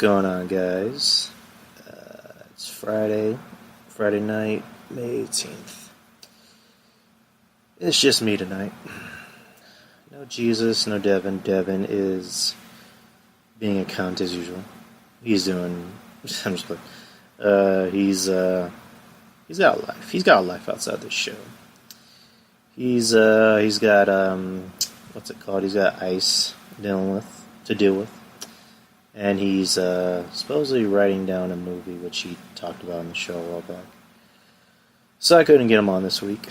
going on, guys? It's Friday night, May 18th. It's just me tonight. No Jesus, no Devin. Devin is being a cunt as usual. He's doing. I'm just kidding. He's got life. He's got a life outside this show. He's got what's it called? He's got ice to deal with. And he's supposedly writing down a movie, which he talked about on the show a while back. So I couldn't get him on this week.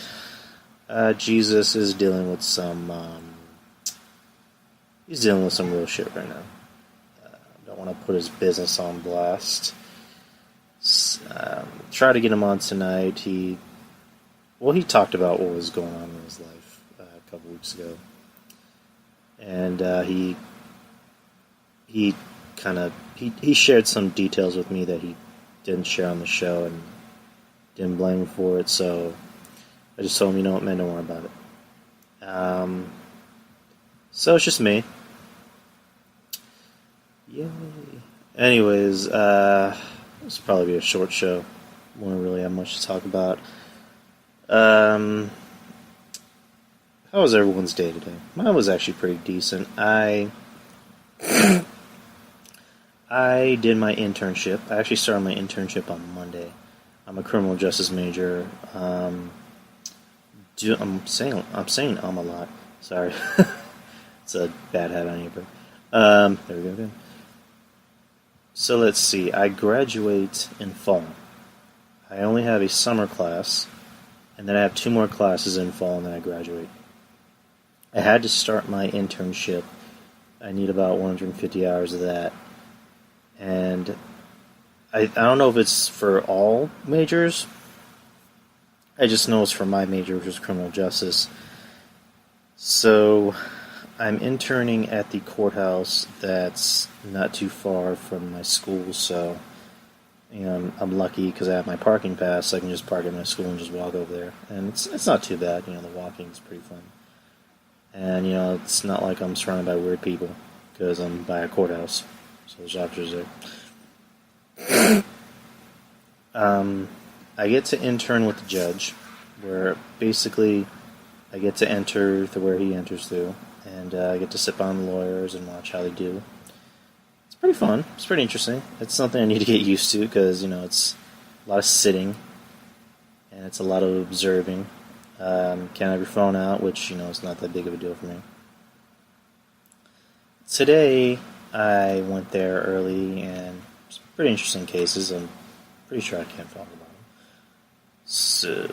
Jesus is dealing with some... he's dealing with some real shit right now. Don't want to put his business on blast. Try to get him on tonight. He talked about what was going on in his life a couple weeks ago. And he shared some details with me that he didn't share on the show and didn't blame me for it, so I just told him, you know what, man, don't worry about it. So it's just me. Yay. Anyways, this will probably be a short show. Won't really have much to talk about. How was everyone's day today? Mine was actually pretty decent. I did my internship. I actually started my internship on Monday. I'm a criminal justice major. I'm saying a lot. Sorry, it's a bad habit on here. There we go. Again. So let's see. I graduate in fall. I only have a summer class, and then I have 2 more classes in fall, and then I graduate. I had to start my internship. I need about 150 hours of that. And I don't know if it's for all majors. I just know it's for my major, which is criminal justice. So I'm interning at the courthouse that's not too far from my school, so I'm lucky because I have my parking pass, so I can just park at my school and just walk over there. And it's not too bad, the walking is pretty fun. And, it's not like I'm surrounded by weird people, because I'm by a courthouse, so there's officers there. I get to intern with the judge, where basically I get to enter through where he enters through, and I get to sit behind the lawyers and watch how they do. It's pretty fun. It's pretty interesting. It's something I need to get used to, because, it's a lot of sitting, and it's a lot of observing. Can't have your phone out, which, is not that big of a deal for me. Today, I went there early, and some pretty interesting cases. I'm pretty sure I can't talk about them. So,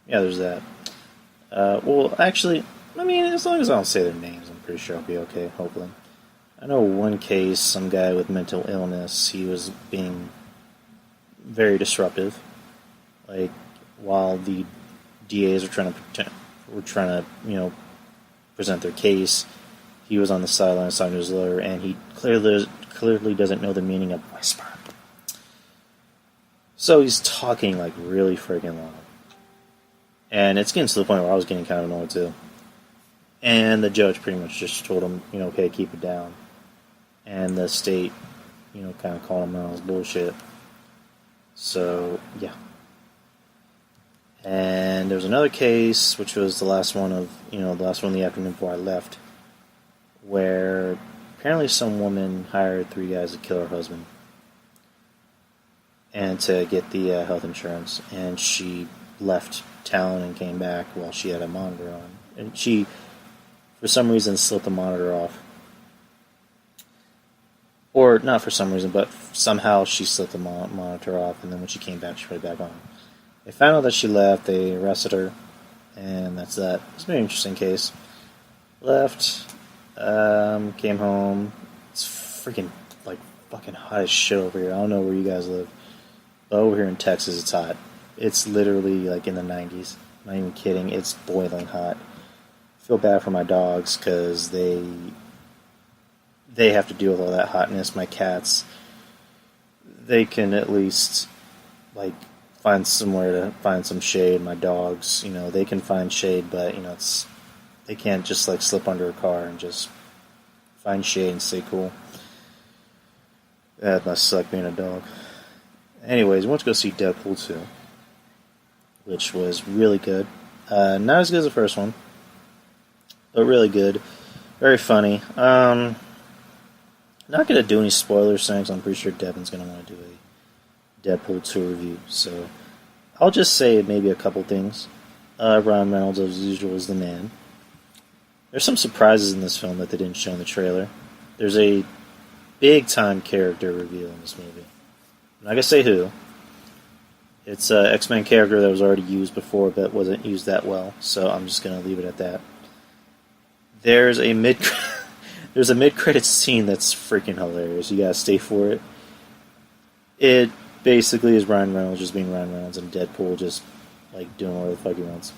yeah, there's that. Well, actually, as long as I don't say their names, I'm pretty sure I'll be okay, hopefully. I know one case, some guy with mental illness, he was being very disruptive. Like, while the DAs were trying to present their case, he was on the sidelines talking to his lawyer, and he clearly doesn't know the meaning of whisper. So he's talking like really freaking loud. And it's getting to the point where I was getting kind of annoyed too. And the judge pretty much just told him, okay, keep it down. And the state, kind of called him out on his bullshit. So, yeah. And there was another case, which was the last one of the afternoon before I left, where apparently some woman hired 3 guys to kill her husband and to get the health insurance, and she left town and came back while she had a monitor on, and she, for some reason, slipped the monitor off, or not for some reason, but somehow she slipped the monitor off, and then when she came back, she put it back on. They found out that she left, they arrested her, and that's that. It's a very interesting case. Left, came home. It's freaking, fucking hot as shit over here. I don't know where you guys live, but over here in Texas, it's hot. It's literally, in the 90s. I'm not even kidding. It's boiling hot. I feel bad for my dogs, because they have to deal with all that hotness. My cats, they can at least, find somewhere to find some shade. My dogs, they can find shade, but, they can't just, slip under a car and just find shade and stay cool. That must suck being a dog. Anyways, we went to go see Deadpool 2, which was really good. Not as good as the first one, but really good. Very funny. Not going to do any spoilers, since I'm pretty sure Devin's going to want to do a Deadpool 2 review. So I'll just say maybe a couple things. Ryan Reynolds, as usual, is the man. There's some surprises in this film that they didn't show in the trailer. There's a big-time character reveal in this movie. I'm not going to say who. It's an X-Men character that was already used before, but wasn't used that well, so I'm just going to leave it at that. There's a mid-credits scene that's freaking hilarious. You gotta stay for it. It basically is Ryan Reynolds just being Ryan Reynolds and Deadpool just like doing whatever the fuck he wants.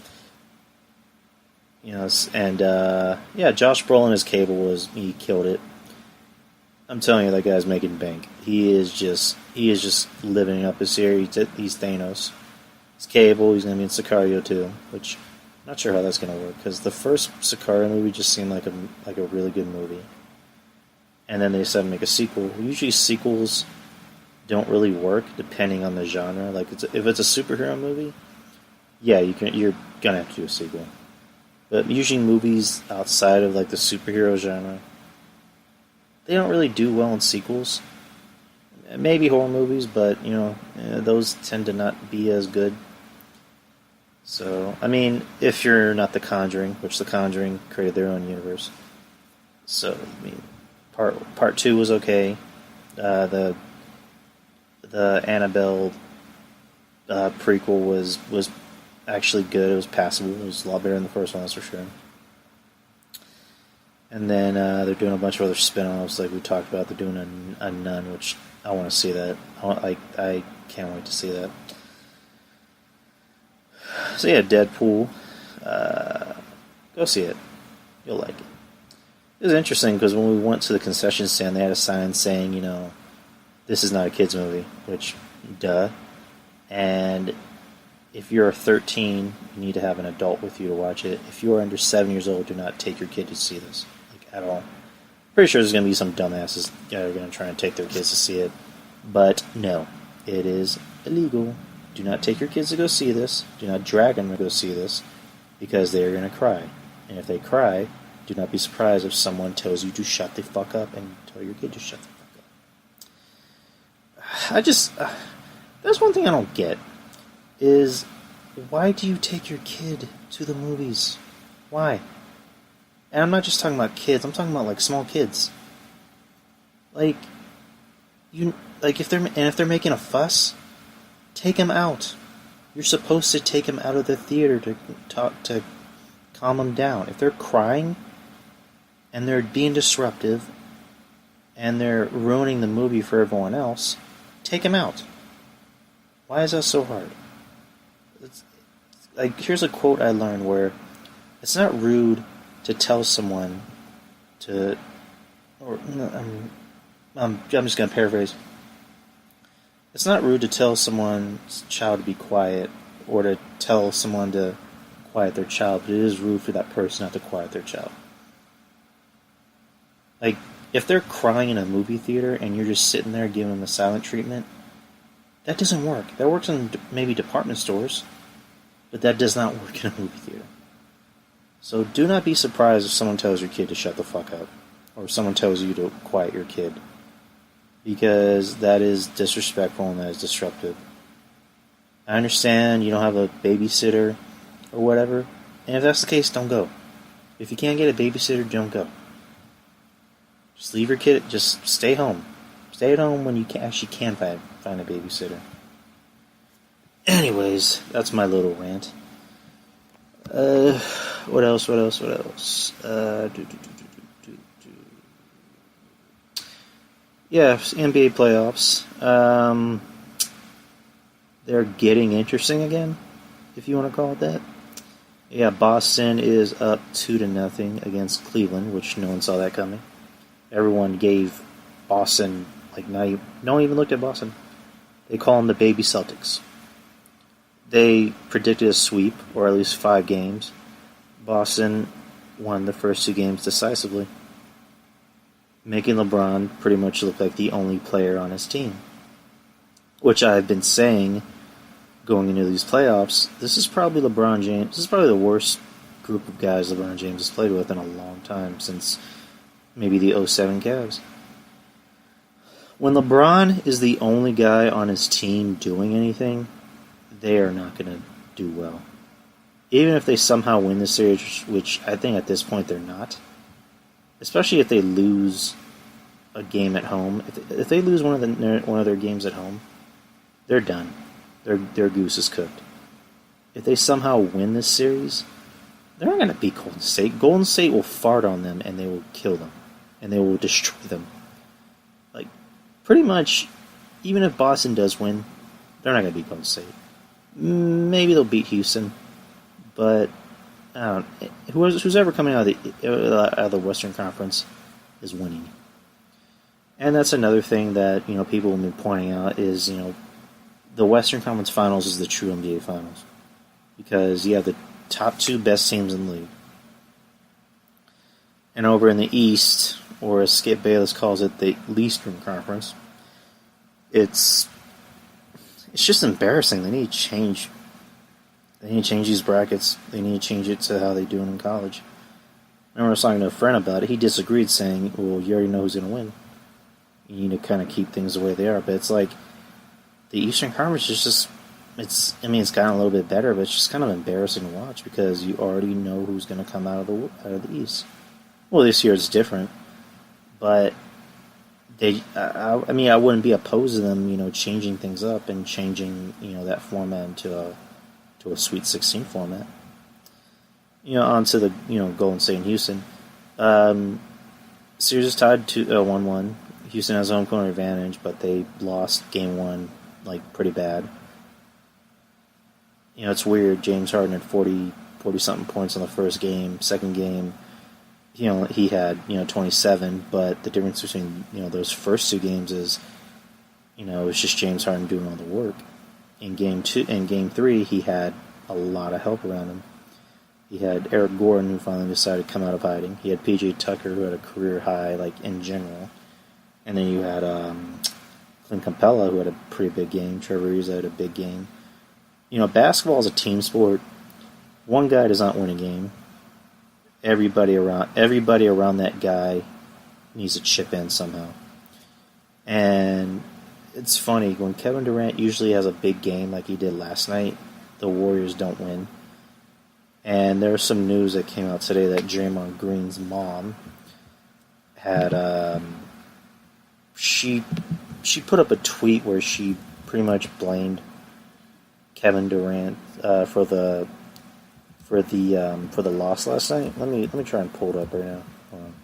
You know, and yeah, Josh Brolin as Cable he killed it. I'm telling you, that guy's making bank. He is just living up his here. He's Thanos. He's Cable. He's gonna be in Sicario too, which I'm not sure how that's gonna work because the first Sicario movie just seemed like a really good movie, and then they decided to make a sequel. Usually sequels don't really work depending on the genre. Like if it's a superhero movie, yeah, you're gonna have to do a sequel. But usually movies outside of like the superhero genre, they don't really do well in sequels. Maybe horror movies, but those tend to not be as good. So, I mean, if you're not The Conjuring, which The Conjuring created their own universe. So, I mean, part 2 was okay. The Annabelle prequel was actually good. It was passable. It was a lot better than the first one, that's for sure. And then they're doing a bunch of other spin-offs, like we talked about. They're doing a Nun, which I want to see that. I can't wait to see that. So yeah, Deadpool. Go see it. You'll like it. It was interesting because when we went to the concession stand, they had a sign saying, this is not a kid's movie, which, duh. And if you're 13, you need to have an adult with you to watch it. If you are under 7 years old, do not take your kid to see this, at all. Pretty sure there's going to be some dumbasses that are going to try and take their kids to see it. But no, it is illegal. Do not take your kids to go see this. Do not drag them to go see this, because they are going to cry. And if they cry, do not be surprised if someone tells you to shut the fuck up and tell your kid to shut the fuck up. That's one thing I don't get, is why do you take your kid to the movies? Why? And I'm not just talking about kids, I'm talking about like small kids. If they're making a fuss, take them out. You're supposed to take them out of the theater to calm them down. If they're crying and they're being disruptive and they're ruining the movie for everyone else, take them out. Why is that so hard? Here's a quote I learned where it's not rude to tell someone to, I'm just going to paraphrase. It's not rude to tell someone's child to be quiet or to tell someone to quiet their child, but it is rude for that person not to quiet their child. If they're crying in a movie theater and you're just sitting there giving them the silent treatment, that doesn't work. That works in maybe department stores, but that does not work in a movie theater. So do not be surprised if someone tells your kid to shut the fuck up, or someone tells you to quiet your kid, because that is disrespectful and that is disruptive. I understand you don't have a babysitter or whatever, and if that's the case, don't go. If you can't get a babysitter, don't go. Just leave your kid, just stay home. Stay at home when you actually can find a babysitter. Anyways, that's my little rant. What else? Yeah, NBA playoffs. They're getting interesting again, if you want to call it that. Yeah, Boston is up 2-0 against Cleveland, which no one saw that coming. Everyone gave Boston, no one even looked at Boston. They call them the baby Celtics. They predicted a sweep, or at least 5 games. Boston won the first 2 games decisively. making LeBron pretty much look like the only player on his team. Which I've been saying going into these playoffs, this is probably LeBron James. This is probably the worst group of guys LeBron James has played with in a long time, since maybe the '07 Cavs. When LeBron is the only guy on his team doing anything, they are not going to do well. Even if they somehow win the series, which I think at this point they're not, especially if they lose a game at home. If they lose one of their games at home, they're done. Their goose is cooked. If they somehow win this series, they're not going to beat Golden State. Golden State will fart on them and they will kill them, and they will destroy them. Like, pretty much, even if Boston does win, they're not going to beat Golden State. Maybe they'll beat Houston, but I don't. Who's ever coming out of the Western Conference is winning. And that's another thing that people will be pointing out is the Western Conference Finals is the true NBA Finals, because you have the top two best teams in the league. And over in the East, or as Skip Bayless calls it, the Leastern Conference, it's just embarrassing. They need to change. They need to change these brackets. They need to change it to how they do it in college. I remember I was talking to a friend about it. He disagreed, saying, well, you already know who's going to win. You need to kind of keep things the way they are. But it's like, the Eastern Conference is just, it's gotten a little bit better, but it's just kind of embarrassing to watch, because you already know who's going to come out of the East. Well, this year it's different, but I wouldn't be opposed to them, changing things up and changing, that format into a Sweet 16 format. Onto the, Golden State and Houston. Series is tied to 1-1. Houston has home court advantage, but they lost game one, pretty bad. It's weird. James Harden had 40-something points in the first game. Second game, he had, 27, but the difference between, those first two games is, it was just James Harden doing all the work. In game three, he had a lot of help around him. He had Eric Gordon, who finally decided to come out of hiding. He had PJ Tucker, who had a career high, in general. And then you had Clint Capella, who had a pretty big game. Trevor Ariza had a big game. Basketball is a team sport. One guy does not win a game. Everybody around that guy needs to chip in somehow. And it's funny, when Kevin Durant usually has a big game like he did last night, the Warriors don't win. And there was some news that came out today that Draymond Green's mom had she put up a tweet where she pretty much blamed Kevin Durant for the loss last night. Let me try and pull it up right now. Hold on.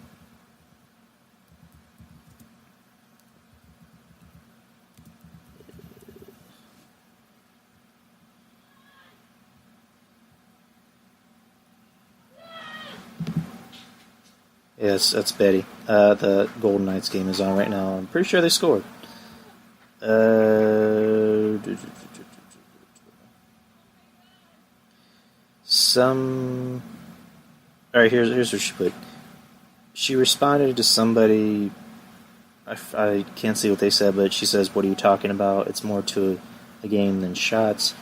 Yes, that's Betty. The Golden Knights game is on right now. I'm pretty sure they scored. Alright, here's what she put. She responded to somebody. I can't see what they said, but she says, "What are you talking about? It's more to a game than shots.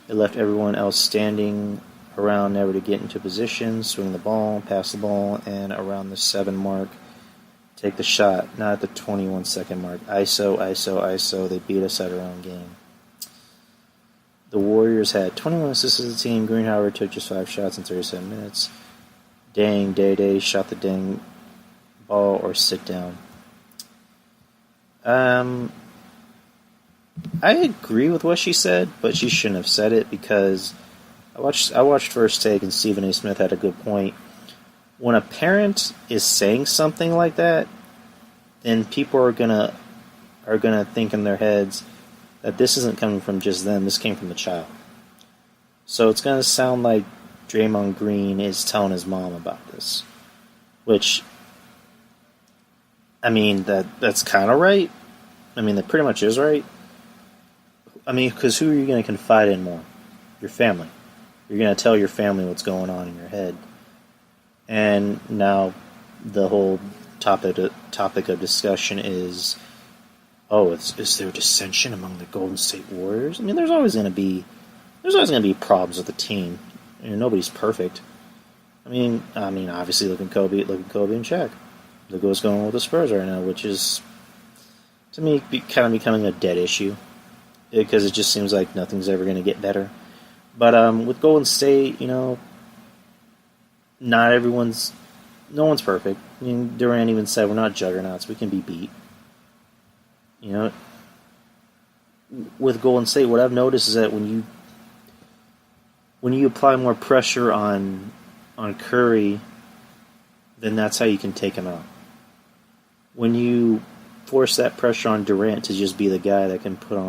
It left everyone else standing around, never to get into position, swing the ball, pass the ball, and around the 7 mark, take the shot, not at the 21-second mark. ISO, ISO, ISO. They beat us at our own game." The Warriors had 21 assists as a team. Green, however, took just 5 shots in 37 minutes. Dang, Day shot the dang ball or sit down. I agree with what she said, but she shouldn't have said it, because I watched First Take, and Stephen A. Smith had a good point. When a parent is saying something like that, then people are gonna think in their heads that this isn't coming from just them, this came from the child. So it's gonna sound like Draymond Green is telling his mom about this. Which, that's kind of right. That pretty much is right. Because who are you going to confide in more? Your family. You're going to tell your family what's going on in your head. And now the whole topic topic of discussion is, oh, is there dissension among the Golden State Warriors? I mean, there's always going to be problems with the team. Nobody's perfect. I mean, obviously look at Kobe and Shaq. Look what's going on with the Spurs right now, which is, to me, kind of becoming a dead issue because it just seems like nothing's ever going to get better. But with Golden State, no one's perfect. I mean, Durant even said we're not juggernauts; we can be beat. With Golden State, what I've noticed is that when you apply more pressure on Curry, then that's how you can take him out. When you force that pressure on Durant to just be the guy that can put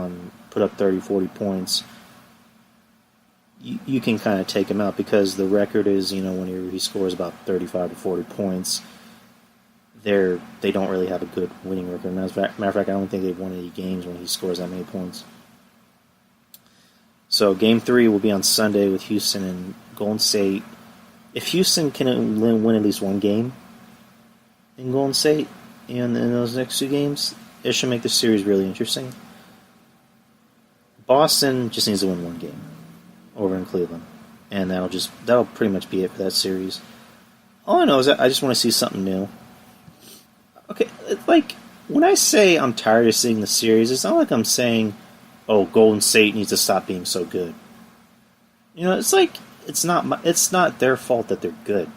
up 30, 40 points, you can kind of take him out because the record is, when he scores about 35 to 40 points, they don't really have a good winning record. Matter of fact, I don't think they've won any games when he scores that many points. So Game 3 will be on Sunday with Houston and Golden State. If Houston can win at least one game in Golden State in those next 2 games, it should make the series really interesting. Boston just needs to win 1 game over in Cleveland, and that'll pretty much be it for that series. All I know is that I just want to see something new. Okay, when I say I'm tired of seeing the series, it's not like I'm saying, oh, Golden State needs to stop being so good. It's like it's not their fault that they're good.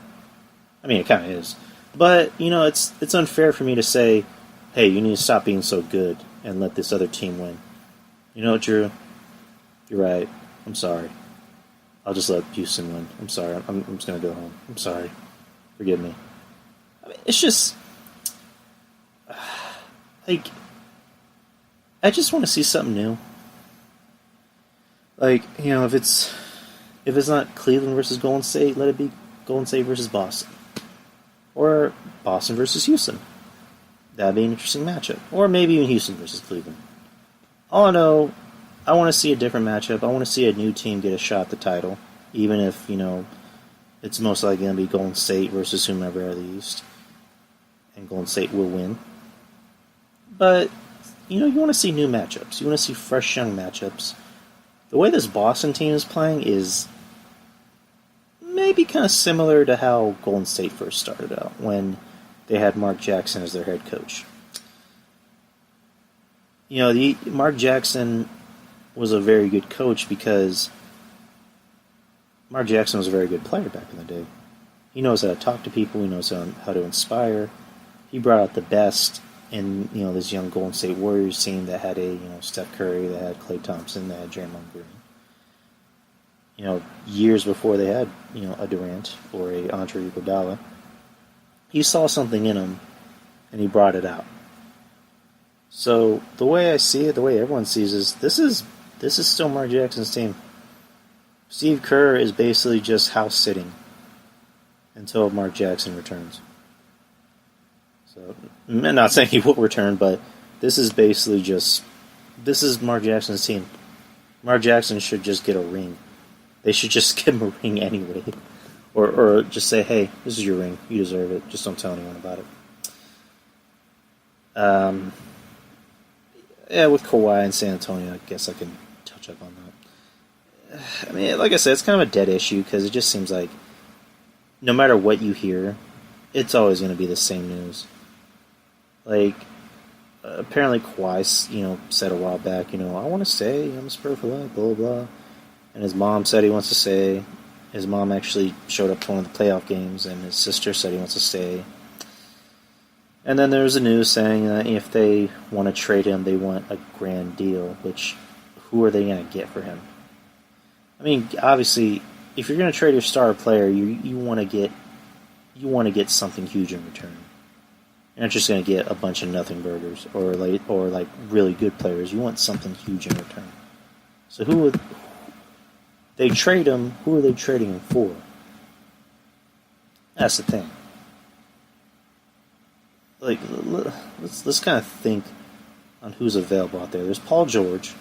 I mean, it kind of is, but it's unfair for me to say, hey, you need to stop being so good and let this other team win. You know what, Drew? You're right. I'm sorry. I'll just let Houston win. I'm sorry. I'm just gonna go home. I'm sorry. Forgive me. I mean, it's just I just want to see something new. If it's not Cleveland versus Golden State, let it be Golden State versus Boston. Or Boston versus Houston. That'd be an interesting matchup. Or maybe even Houston versus Cleveland. All I know, I want to see a different matchup. I want to see a new team get a shot at the title. Even if, it's most likely going to be Golden State versus whomever out of the East. And Golden State will win. But, you want to see new matchups. You want to see fresh, young matchups. The way this Boston team is playing is maybe kind of similar to how Golden State first started out, when they had Mark Jackson as their head coach. Mark Jackson was a very good coach because Mark Jackson was a very good player back in the day. He knows how to talk to people. He knows how to inspire. He brought out the best in this young Golden State Warriors team that had Steph Curry, that had Klay Thompson, that had Draymond Green. Years before they had a Durant or a Andre Iguodala, he saw something in him and he brought it out. So the way I see it, the way everyone sees it, this is still Mark Jackson's team. Steve Kerr is basically just house sitting until Mark Jackson returns. So I'm not saying he will return, but this is Mark Jackson's team. Mark Jackson should just get a ring. They should just give him a ring anyway. Or just say, hey, this is your ring. You deserve it. Just don't tell anyone about it. With Kawhi and San Antonio, I guess I can touch up on that. I mean, like I said, it's kind of a dead issue because it just seems like no matter what you hear, it's always going to be the same news. Apparently Kawhi, said a while back, I want to stay, I'm a Spur for life, blah, blah, blah. And his mom said he wants to stay. His mom actually showed up to one of the playoff games, and his sister said he wants to stay. And then there was the news saying that if they want to trade him, they want a grand deal, which who are they going to get for him? I mean, obviously, if you're going to trade your star player, you want to get something huge in return. You're not just going to get a bunch of nothing burgers or really good players. You want something huge in return. So who would they trade him? Who are they trading him for? That's the thing. Let's kind of think on who's available out there. There's Paul George,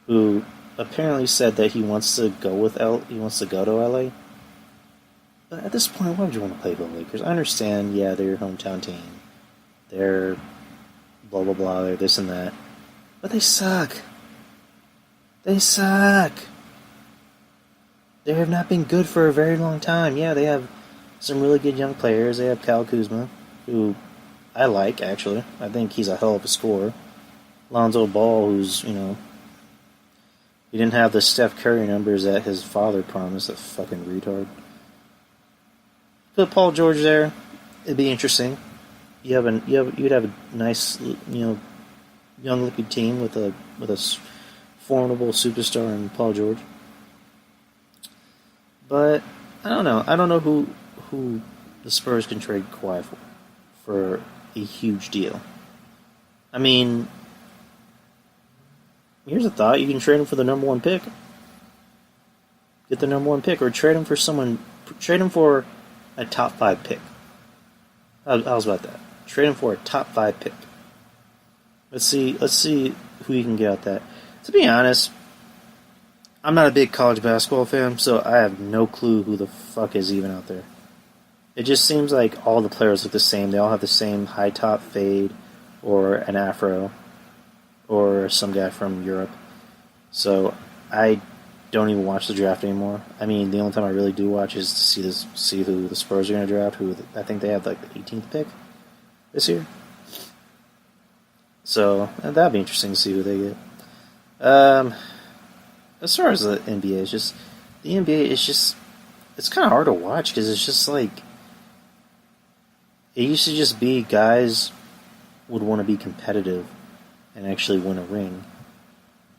who apparently said that he wants to go to LA. But at this point, why would you want to play for the Lakers? I understand, yeah, they're your hometown team. they're blah blah blah, they're this and that. But they suck. They suck. They have not been good for a very long time. Yeah, they have some really good young players. They have Kyle Kuzma, who I like, actually. I think he's a hell of a scorer. Lonzo Ball, who's, he didn't have the Steph Curry numbers that his father promised, that fucking retard. Put Paul George there, it'd be interesting. You'd have a nice, young looking team with a formidable superstar in Paul George. But I don't know. I don't know who the Spurs can trade Kawhi for a huge deal. I mean, here's a thought: you can trade him for the number 1 pick. Get the number 1 pick, or trade him for someone. Trade him for a top 5 pick. How's about that? Trade him for a top 5 pick. Let's see who you can get out that. To be honest, I'm not a big college basketball fan, so I have no clue who the fuck is even out there. It just seems like all the players look the same. They all have the same high top fade, or an afro, or some guy from Europe. So I don't even watch the draft anymore. I mean, the only time I really do watch is to see who the Spurs are going to draft. Who I think they have like the 18th pick this year. So that'd be interesting to see who they get. As far as the NBA, it's kind of hard to watch because it's just like it used to just be guys would want to be competitive and actually win a ring,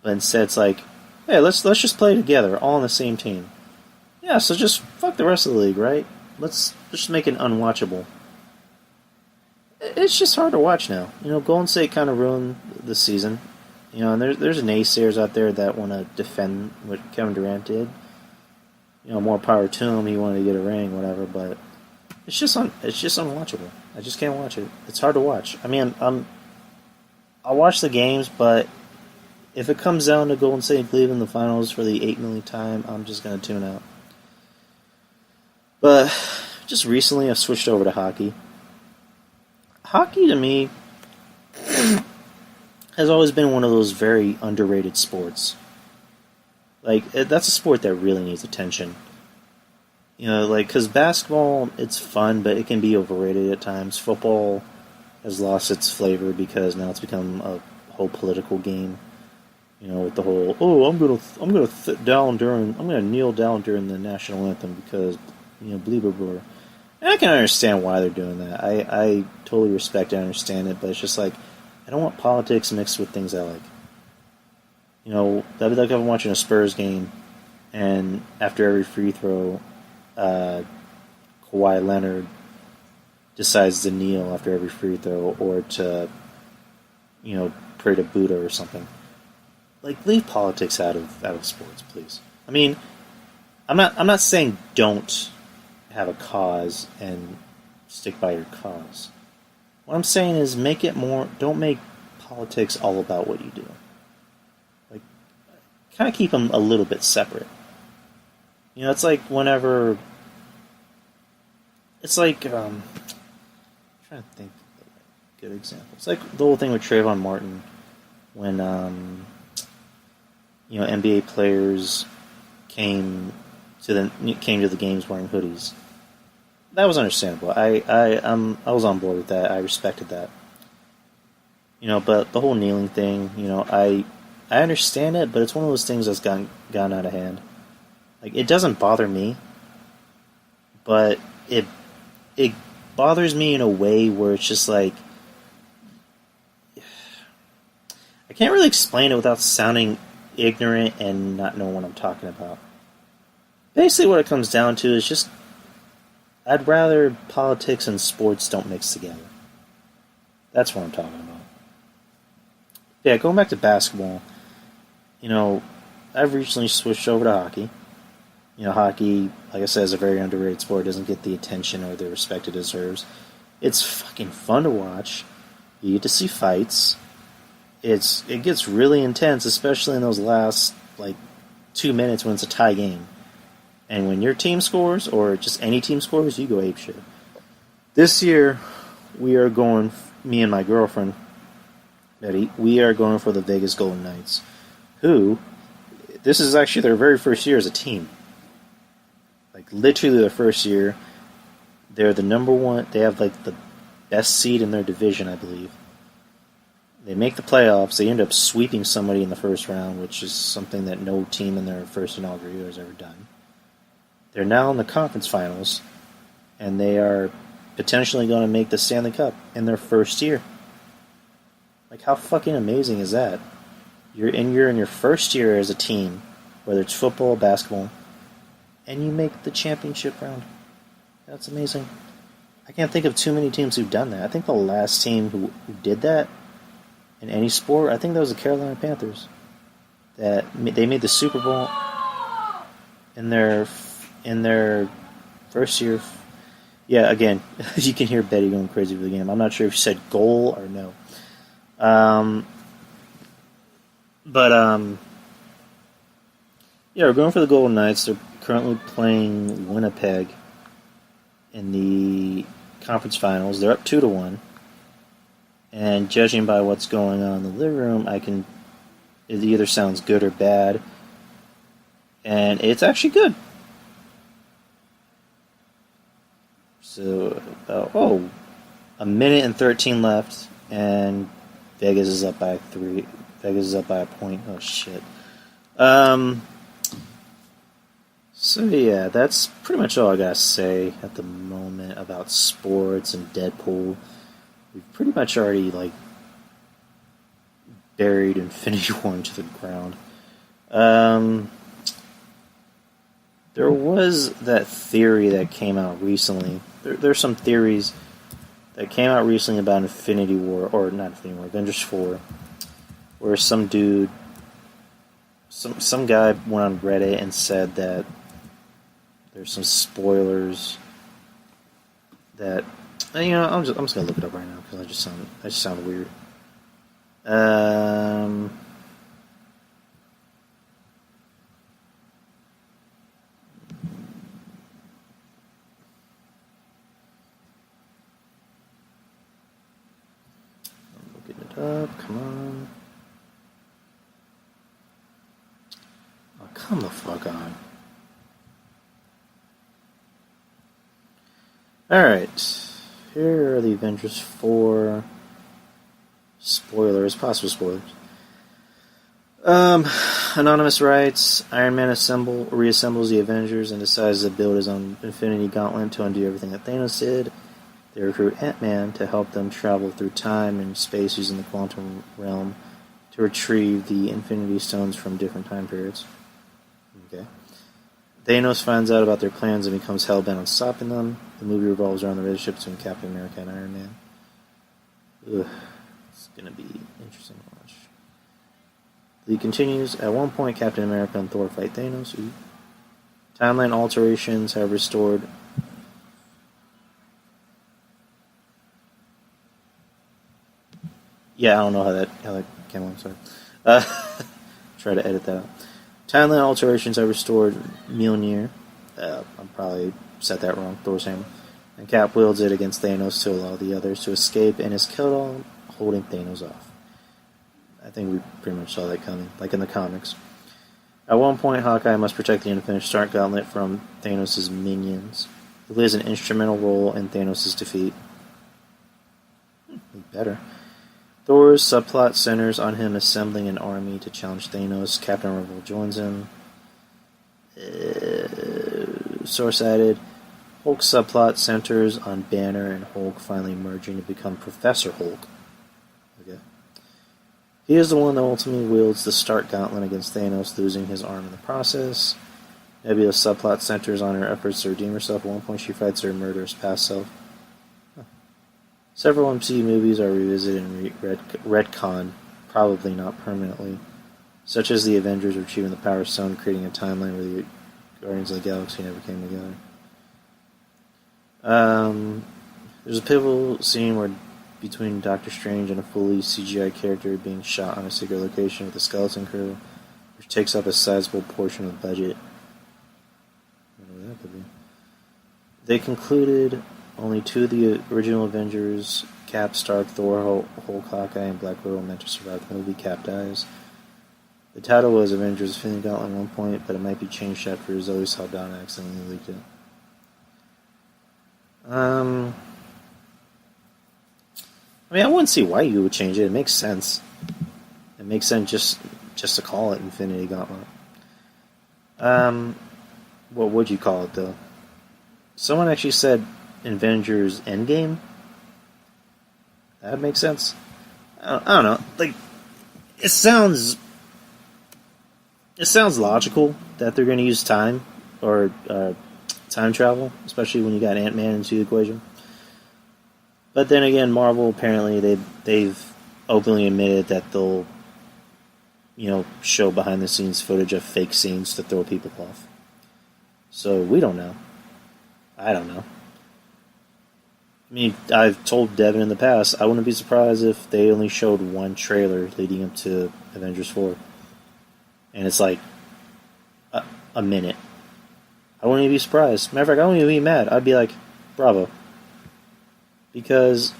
but instead it's like, hey, let's just play together, all on the same team. Yeah, so just fuck the rest of the league, right? Let's just make it unwatchable. It's just hard to watch now. Golden State kind of ruined the season. And there's naysayers out there that want to defend what Kevin Durant did. More power to him. He wanted to get a ring, whatever. But it's just unwatchable. I just can't watch it. It's hard to watch. I mean, I'll watch the games, but if it comes down to Golden State and Cleveland in the finals for the 8 millionth time, I'm just gonna tune out. But just recently, I've switched over to hockey. Hockey, to me, has always been one of those very underrated sports. Like, that's a sport that really needs attention. Because basketball, it's fun, but it can be overrated at times. Football has lost its flavor because now it's become a whole political game. With the whole, I'm gonna kneel down during the national anthem because, blah, blah, blah. And I can understand why they're doing that. I totally respect and understand it, but it's just like, I don't want politics mixed with things I like. That'd be like I'm watching a Spurs game, and after every free throw, Kawhi Leonard decides to kneel after every free throw, or to, pray to Buddha or something. Like, leave politics out of sports, please. I mean, I'm not saying don't have a cause and stick by your cause. What I'm saying is don't make politics all about what you do. Like, kind of keep them a little bit separate. It's like whenever... It's like, I'm trying to think of a good example. It's like the whole thing with Trayvon Martin when, NBA players came to the games wearing hoodies. That was understandable. I was on board with that. I respected that. But the whole kneeling thing, I understand it, but it's one of those things that's gone out of hand. Like, it doesn't bother me, but it bothers me in a way where it's just like, I can't really explain it without sounding ignorant and not knowing what I'm talking about. Basically, what it comes down to is just, I'd rather politics and sports don't mix together. That's what I'm talking about. Yeah, going back to basketball, I've recently switched over to hockey. Hockey, like I said, is a very underrated sport. It doesn't get the attention or the respect it deserves. It's fucking fun to watch. You get to see fights. It gets really intense, especially in those last, 2 minutes when it's a tie game. And when your team scores, or just any team scores, you go apeshit. This year, we are going me and my girlfriend, Betty, we are going for the Vegas Golden Knights, who, this is actually their very first year as a team. Like, literally their first year. They're the number one, they have, like, the best seed in their division, I believe. They make the playoffs. They end up sweeping somebody in the first round, which is something that no team in their first inaugural year has ever done. They're now in the conference finals, and they are potentially going to make the Stanley Cup in their first year. Like, how fucking amazing is that? You're in your first year as a team, whether it's football or basketball, and you make the championship round. That's amazing. I can't think of too many teams who've done that. I think the last team who did that in any sport, I think that was the Carolina Panthers. That they made the Super Bowl in their first year. Yeah, again, you can hear Betty going crazy for the game. I'm not sure if she said goal or no. Yeah, we're going for the Golden Knights. They're currently playing Winnipeg in the conference finals. They're up 2-1. And judging by what's going on in the living room, it either sounds good or bad. And it's actually good. So, a minute and 13 left, and Vegas is up by 3. Vegas is up by a point. Oh, shit. So, yeah, that's pretty much all I gotta say at the moment about sports and Deadpool. We've pretty much already, buried Infinity War into the ground. There was that theory that came out recently. There's some theories that came out recently about Infinity War, or not Infinity War, Avengers 4, where some dude, some guy went on Reddit and said that there's some spoilers that, I'm just gonna look it up right now because I just sound weird. Up, come on. Oh, come the fuck on. Alright. Here are the Avengers 4 spoilers, possible spoilers. Anonymous writes, Iron Man reassembles the Avengers and decides to build his own Infinity Gauntlet to undo everything that Thanos did. They recruit Ant-Man to help them travel through time and space using the quantum realm to retrieve the Infinity Stones from different time periods. Okay. Thanos finds out about their plans and becomes hell-bent on stopping them. The movie revolves around the relationship between Captain America and Iron Man. Ugh. It's going to be interesting to watch. Lee continues, at one point Captain America and Thor fight Thanos. Ooh. Timeline alterations have restored... Yeah, I don't know how that came on, sorry. Try to edit that out. Timeline alterations have restored Mjolnir. I probably said that wrong, Thor's hammer. And Cap wields it against Thanos to allow the others to escape and is killed all holding Thanos off. I think we pretty much saw that coming, like in the comics. At one point, Hawkeye must protect the unfinished Stark Gauntlet from Thanos' minions. He plays an instrumental role in Thanos' defeat. Better. Thor's subplot centers on him assembling an army to challenge Thanos. Captain Marvel joins him. Source-added. Hulk's subplot centers on Banner and Hulk finally merging to become Professor Hulk. Okay. He is the one that ultimately wields the Stark Gauntlet against Thanos, losing his arm in the process. Nebula's subplot centers on her efforts to redeem herself. At one point, she fights her murderous past self. Several MCU movies are revisited and retconned, probably not permanently, such as the Avengers retrieving the Power Stone, creating a timeline where the Guardians of the Galaxy never came together. There's a pivotal scene between Doctor Strange and a fully CGI character being shot on a secret location with a skeleton crew, which takes up a sizable portion of the budget. I don't know what that could be. They concluded only two of the original Avengers, Cap, Stark, Thor, Hulk, Hawkeye, and Black Widow, meant to survive the movie. Cap dies. The title was Avengers Infinity Gauntlet at one point, but it might be changed after Zoe Saldana accidentally leaked it. I mean, I wouldn't see why you would change it. It makes sense. It makes sense just to call it Infinity Gauntlet. What would you call it, though? Someone actually said Avengers Endgame. That makes sense. I don't know. Like, it sounds logical that they're going to use time or time travel, especially when you got Ant-Man into the equation. But then again, Marvel apparently they've openly admitted that they'll, show behind the scenes footage of fake scenes to throw people off. So we don't know. I don't know. I mean, I've told Devin in the past, I wouldn't be surprised if they only showed one trailer leading up to Avengers 4. And it's like a minute. I wouldn't even be surprised. Matter of fact, I wouldn't even be mad. I'd be like, bravo. Because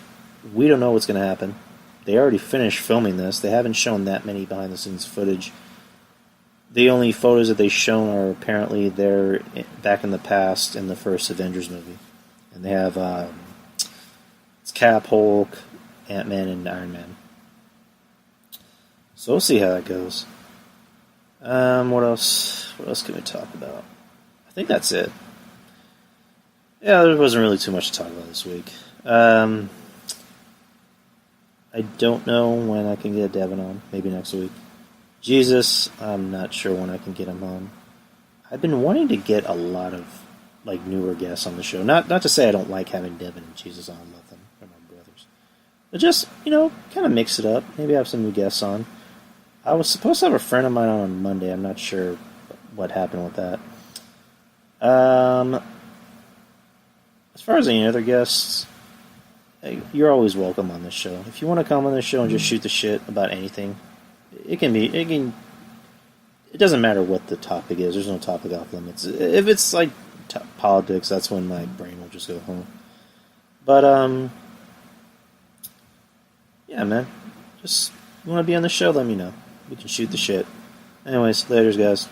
we don't know what's going to happen. They already finished filming this. They haven't shown that many behind-the-scenes footage. The only photos that they've shown are apparently they're back in the past in the first Avengers movie. And they have it's Cap, Hulk, Ant-Man, and Iron Man. So we'll see how that goes. What else? What else can we talk about? I think that's it. Yeah, there wasn't really too much to talk about this week. I don't know when I can get Devin on. Maybe next week. Jesus, I'm not sure when I can get him on. I've been wanting to get a lot of newer guests on the show. Not to say I don't like having Devin and Jesus on. I love them. They're my brothers. But just, kind of mix it up. Maybe have some new guests on. I was supposed to have a friend of mine on Monday. I'm not sure what happened with that. As far as any other guests, you're always welcome on this show. If you want to come on this show and just shoot the shit about anything, it doesn't matter what the topic is. There's no topic off limits. If it's like politics, that's when my brain will just go home. But yeah, man. Just you want to be on the show? Let me know. We can shoot the shit. Anyways, laters, guys.